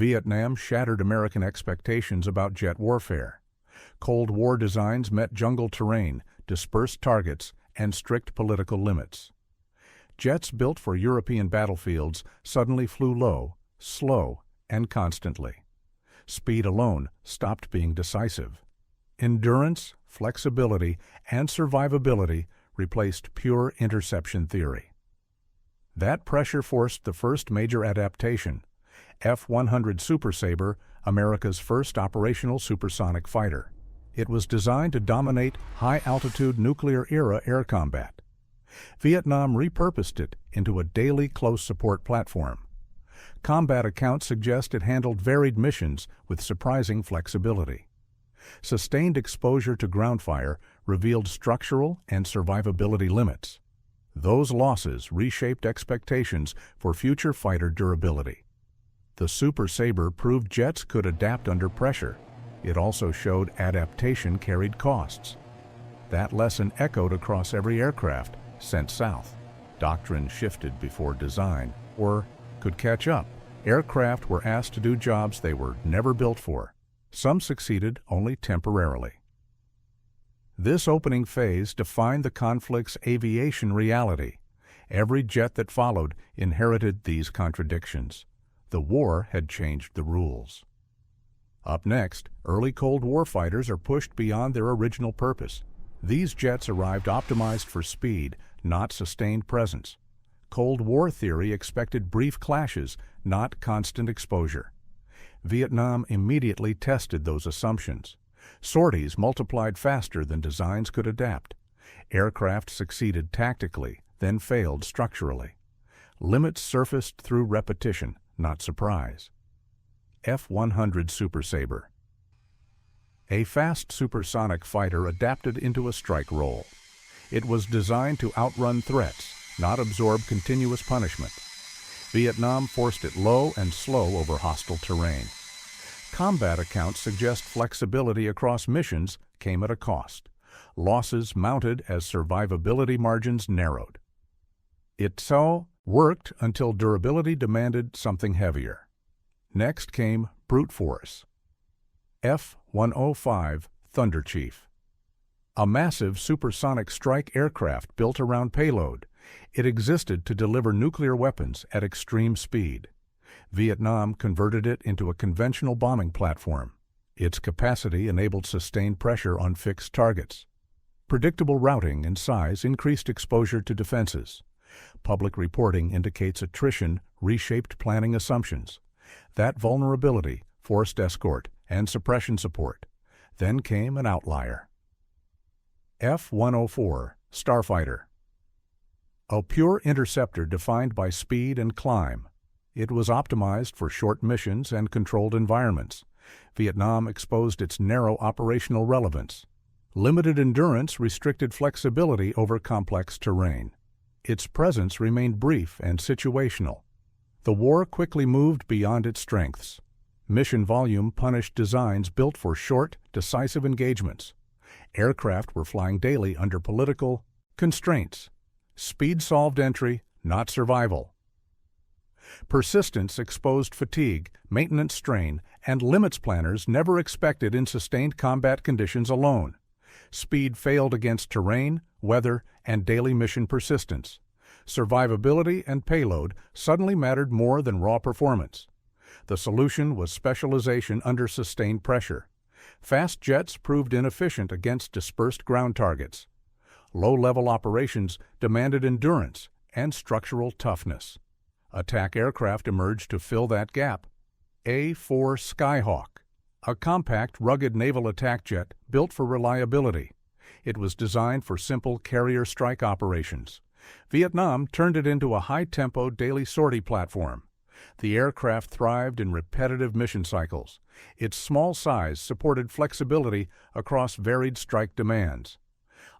Vietnam shattered American expectations about jet warfare. Cold War designs met jungle terrain, dispersed targets, and strict political limits. Jets built for European battlefields suddenly flew low, slow, and constantly. Speed alone stopped being decisive. Endurance, flexibility, and survivability replaced pure interception theory. That pressure forced the first major adaptation, F-100 Super Sabre, America's first operational supersonic fighter. It was designed to dominate high-altitude nuclear-era air combat. Vietnam repurposed it into a daily close support platform. Combat accounts suggest it handled varied missions with surprising flexibility. Sustained exposure to ground fire revealed structural and survivability limits. Those losses reshaped expectations for future fighter durability. The Super Sabre proved jets could adapt under pressure. It also showed adaptation carried costs. That lesson echoed across every aircraft sent south. Doctrine shifted before design, or could catch up. Aircraft were asked to do jobs they were never built for. Some succeeded only temporarily. This opening phase defined the conflict's aviation reality. Every jet that followed inherited these contradictions. The war had changed the rules. Up next, early Cold War fighters are pushed beyond their original purpose. These jets arrived optimized for speed, not sustained presence. Cold War theory expected brief clashes, not constant exposure. Vietnam immediately tested those assumptions. Sorties multiplied faster than designs could adapt. Aircraft succeeded tactically, then failed structurally. Limits surfaced through repetition, not surprise. F-100 Super Sabre. A fast supersonic fighter adapted into a strike role. It was designed to outrun threats, not absorb continuous punishment. Vietnam forced it low and slow over hostile terrain. Combat accounts suggest flexibility across missions came at a cost. Losses mounted as survivability margins narrowed. It so worked until durability demanded something heavier. Next came brute force. F-105 Thunder Chief. A massive supersonic strike aircraft built around payload. It existed to deliver nuclear weapons at extreme speed. Vietnam converted it into a conventional bombing platform. Its capacity enabled sustained pressure on fixed targets. Predictable routing and size increased exposure to defenses. Public reporting indicates attrition reshaped planning assumptions. That vulnerability forced escort and suppression support. Then came an outlier. F-104 Starfighter. A pure interceptor defined by speed and climb. It was optimized for short missions and controlled environments. Vietnam exposed its narrow operational relevance. Limited endurance restricted flexibility over complex terrain. Its presence remained brief and situational. The war quickly moved beyond its strengths. Mission volume punished designs built for short, decisive engagements. Aircraft were flying daily under political constraints. Speed solved entry, not survival. Persistence exposed fatigue, maintenance strain, and limits planners never expected in sustained combat conditions alone. Speed failed against terrain, weather, and daily mission persistence. Survivability and payload suddenly mattered more than raw performance. The solution was specialization under sustained pressure. Fast jets proved inefficient against dispersed ground targets. Low-level operations demanded endurance and structural toughness. Attack aircraft emerged to fill that gap. A-4 Skyhawk, a compact, rugged naval attack jet built for reliability. It was designed for simple carrier strike operations. Vietnam turned it into a high-tempo daily sortie platform. The aircraft thrived in repetitive mission cycles. Its small size supported flexibility across varied strike demands.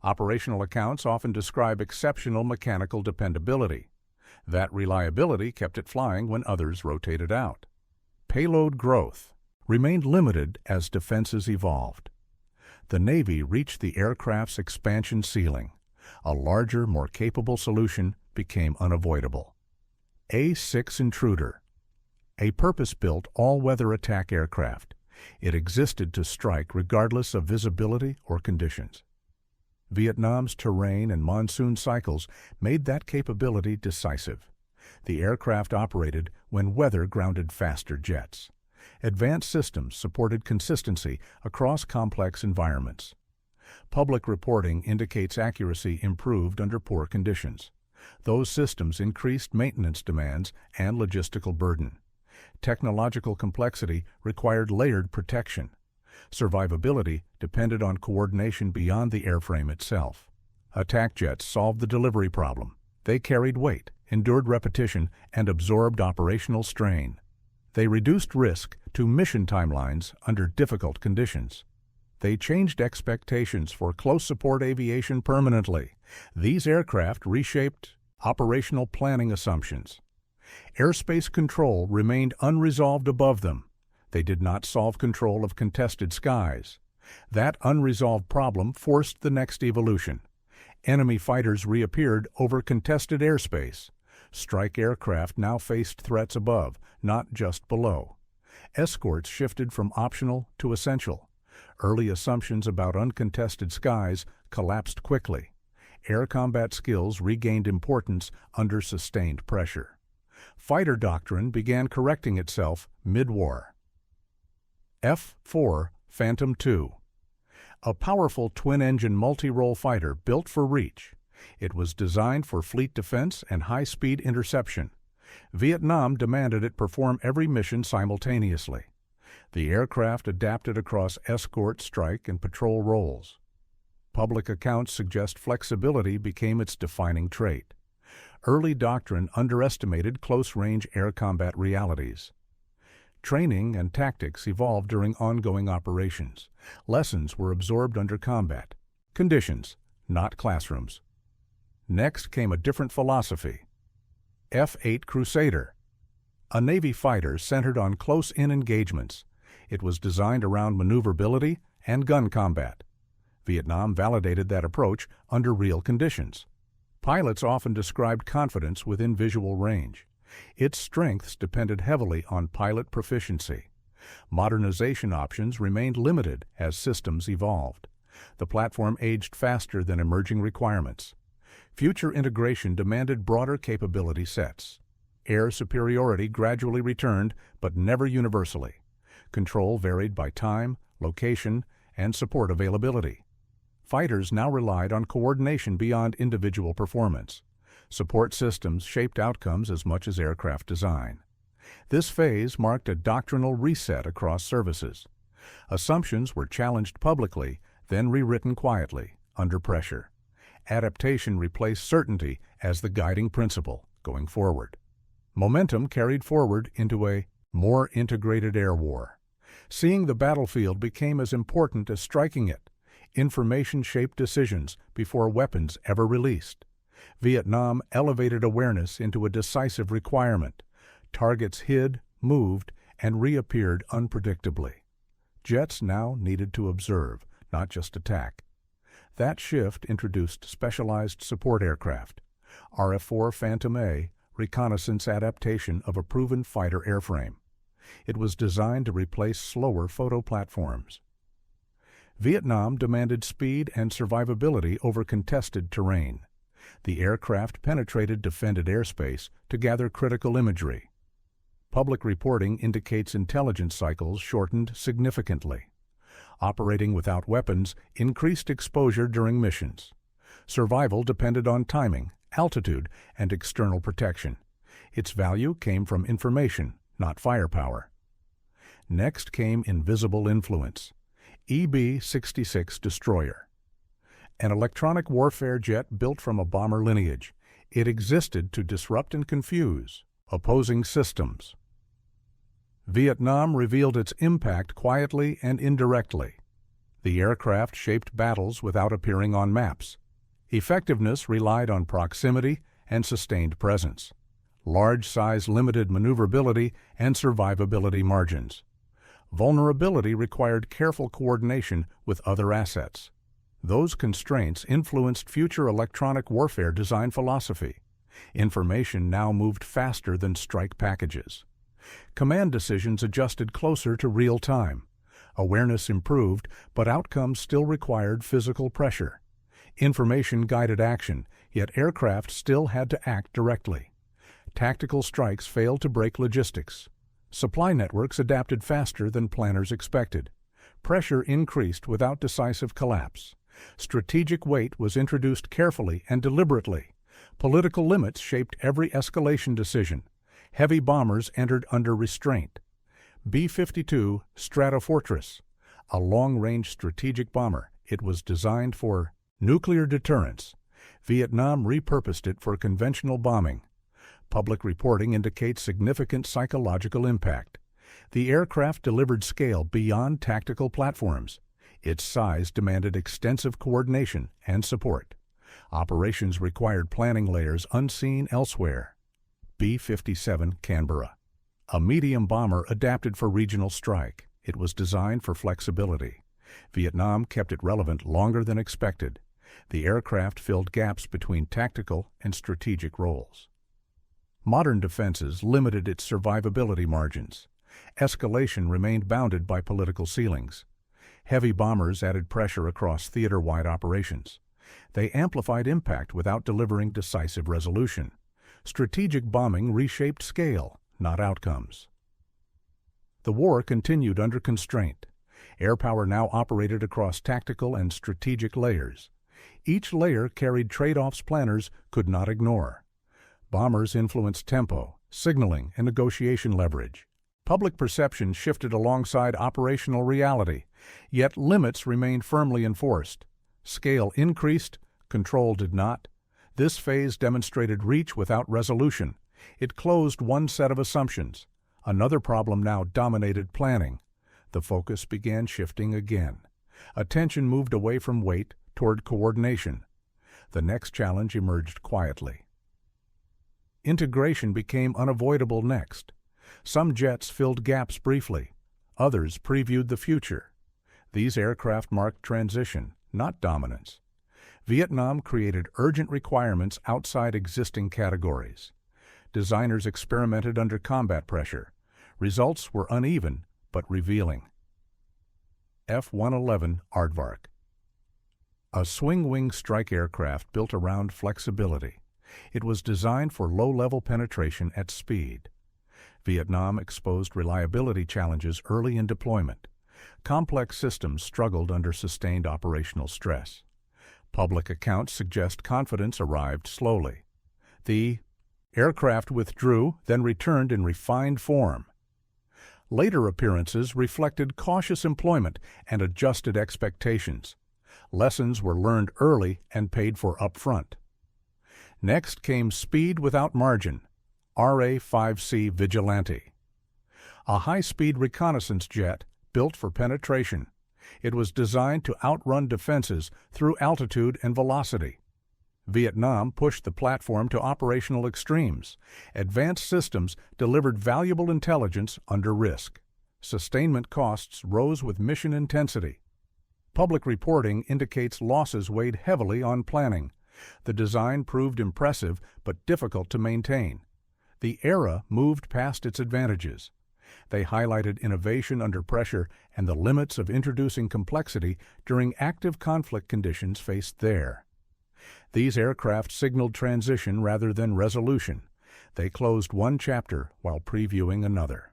Operational accounts often describe exceptional mechanical dependability. That reliability kept it flying when others rotated out. Payload growth remained limited as defenses evolved. The Navy reached the aircraft's expansion ceiling. A larger, more capable solution became unavoidable. A-6 Intruder. a purpose-built all-weather attack aircraft. It existed to strike regardless of visibility or conditions. Vietnam's terrain and monsoon cycles made that capability decisive. The aircraft operated when weather grounded faster jets. Advanced systems supported consistency across complex environments. Public reporting indicates accuracy improved under poor conditions. Those systems increased maintenance demands and logistical burden. Technological complexity required layered protection. Survivability depended on coordination beyond the airframe itself. Attack jets solved the delivery problem. They carried weight, endured repetition, and absorbed operational strain. They reduced risk to mission timelines under difficult conditions. They changed expectations for close support aviation permanently. These aircraft reshaped operational planning assumptions. Airspace control remained unresolved above them. They did not solve control of contested skies. That unresolved problem forced the next evolution. Enemy fighters reappeared over contested airspace. Strike aircraft now faced threats above, not just below. Escorts shifted from optional to essential. Early assumptions about uncontested skies collapsed quickly. Air combat skills regained importance under sustained pressure. Fighter doctrine began correcting itself mid-war. F-4 Phantom II. A powerful twin-engine multi-role fighter built for reach. It was designed for fleet defense and high-speed interception. Vietnam demanded it perform every mission simultaneously. The aircraft adapted across escort, strike, and patrol roles. Public accounts suggest flexibility became its defining trait. Early doctrine underestimated close-range air combat realities. Training and tactics evolved during ongoing operations. Lessons were absorbed under combat conditions, not classrooms. Next came a different philosophy. F-8 Crusader. A Navy fighter centered on close-in engagements. It was designed around maneuverability and gun combat. Vietnam validated that approach under real conditions. Pilots often described confidence within visual range. Its strengths depended heavily on pilot proficiency. Modernization options remained limited as systems evolved. The platform aged faster than emerging requirements. Future integration demanded broader capability sets. Air superiority gradually returned, but never universally. Control varied by time, location, and support availability. Fighters now relied on coordination beyond individual performance. Support systems shaped outcomes as much as aircraft design. This phase marked a doctrinal reset across services. Assumptions were challenged publicly, then rewritten quietly, under pressure. Adaptation replaced certainty as the guiding principle going forward. Momentum carried forward into a more integrated air war. Seeing the battlefield became as important as striking it. Information shaped decisions before weapons ever released. Vietnam elevated awareness into a decisive requirement. Targets hid, moved, and reappeared unpredictably. Jets now needed to observe, not just attack. That shift introduced specialized support aircraft. RF-4 Phantom A, reconnaissance adaptation of a proven fighter airframe. It was designed to replace slower photo platforms. Vietnam demanded speed and survivability over contested terrain. The aircraft penetrated defended airspace to gather critical imagery. Public reporting indicates intelligence cycles shortened significantly. Operating without weapons increased exposure during missions. Survival depended on timing, altitude, and external protection. Its value came from information, not firepower. Next came invisible influence. EB-66 destroyer. An electronic warfare jet built from a bomber lineage. It existed to disrupt and confuse opposing systems. Vietnam revealed its impact quietly and indirectly. The aircraft shaped battles without appearing on maps. Effectiveness relied on proximity and sustained presence. Large size limited maneuverability and survivability margins. Vulnerability required careful coordination with other assets. Those constraints influenced future electronic warfare design philosophy. Information now moved faster than strike packages. Command decisions adjusted closer to real time. Awareness improved, but outcomes still required physical pressure. Information guided action, yet aircraft still had to act directly. Tactical strikes failed to break logistics. Supply networks adapted faster than planners expected. Pressure increased without decisive collapse. Strategic weight was introduced carefully and deliberately. Political limits shaped every escalation decision. Heavy bombers entered under restraint. B-52 Stratofortress, a long-range strategic bomber. It was designed for nuclear deterrence. Vietnam repurposed it for conventional bombing. Public reporting indicates significant psychological impact. The aircraft delivered scale beyond tactical platforms. Its size demanded extensive coordination and support. Operations required planning layers unseen elsewhere. B-57 Canberra, a medium bomber adapted for regional strike. It was designed for flexibility. Vietnam kept it relevant longer than expected. The aircraft filled gaps between tactical and strategic roles. Modern defenses limited its survivability margins. Escalation remained bounded by political ceilings. Heavy bombers added pressure across theater-wide operations. They amplified impact without delivering decisive resolution. Strategic bombing reshaped scale, not outcomes. The war continued under constraint. Air power now operated across tactical and strategic layers. Each layer carried trade-offs planners could not ignore. Bombers influenced tempo, signaling, and negotiation leverage. Public perception shifted alongside operational reality, yet limits remained firmly enforced. Scale increased, control did not. This phase demonstrated reach without resolution. It closed one set of assumptions. Another problem now dominated planning. The focus began shifting again. Attention moved away from weight toward coordination. The next challenge emerged quietly. Integration became unavoidable next. Some jets filled gaps briefly. Others previewed the future. These aircraft marked transition, not dominance. Vietnam created urgent requirements outside existing categories. Designers experimented under combat pressure. Results were uneven, but revealing. F-111 Aardvark, a swing-wing strike aircraft built around flexibility. It was designed for low-level penetration at speed. Vietnam exposed reliability challenges early in deployment. Complex systems struggled under sustained operational stress. Public accounts suggest confidence arrived slowly. The aircraft withdrew, then returned in refined form. Later appearances reflected cautious employment and adjusted expectations. Lessons were learned early and paid for upfront. Next came speed without margin, RA-5C Vigilante, a high-speed reconnaissance jet built for penetration. It was designed to outrun defenses through altitude and velocity. Vietnam pushed the platform to operational extremes. Advanced systems delivered valuable intelligence under risk. Sustainment costs rose with mission intensity. Public reporting indicates losses weighed heavily on planning. The design proved impressive but difficult to maintain. The era moved past its advantages. They highlighted innovation under pressure and the limits of introducing complexity during active conflict conditions faced there. These aircraft signaled transition rather than resolution. They closed one chapter while previewing another.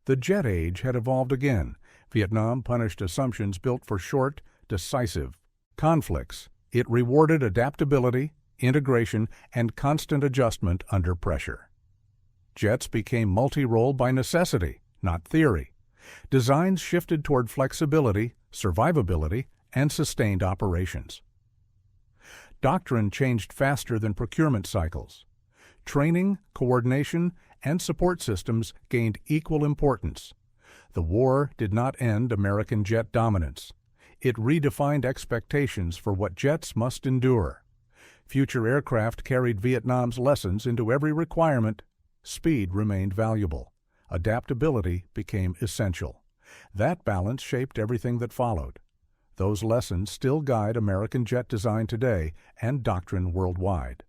The jet age had evolved again. Vietnam punished assumptions built for short, decisive conflicts. It rewarded adaptability, integration, and constant adjustment under pressure. Jets became multi-role by necessity, not theory. Designs shifted toward flexibility, survivability, and sustained operations. Doctrine changed faster than procurement cycles. Training, coordination, and support systems gained equal importance. The war did not end American jet dominance. It redefined expectations for what jets must endure. Future aircraft carried Vietnam's lessons into every requirement. Speed remained valuable. Adaptability became essential. That balance shaped everything that followed. Those lessons still guide American jet design today and doctrine worldwide.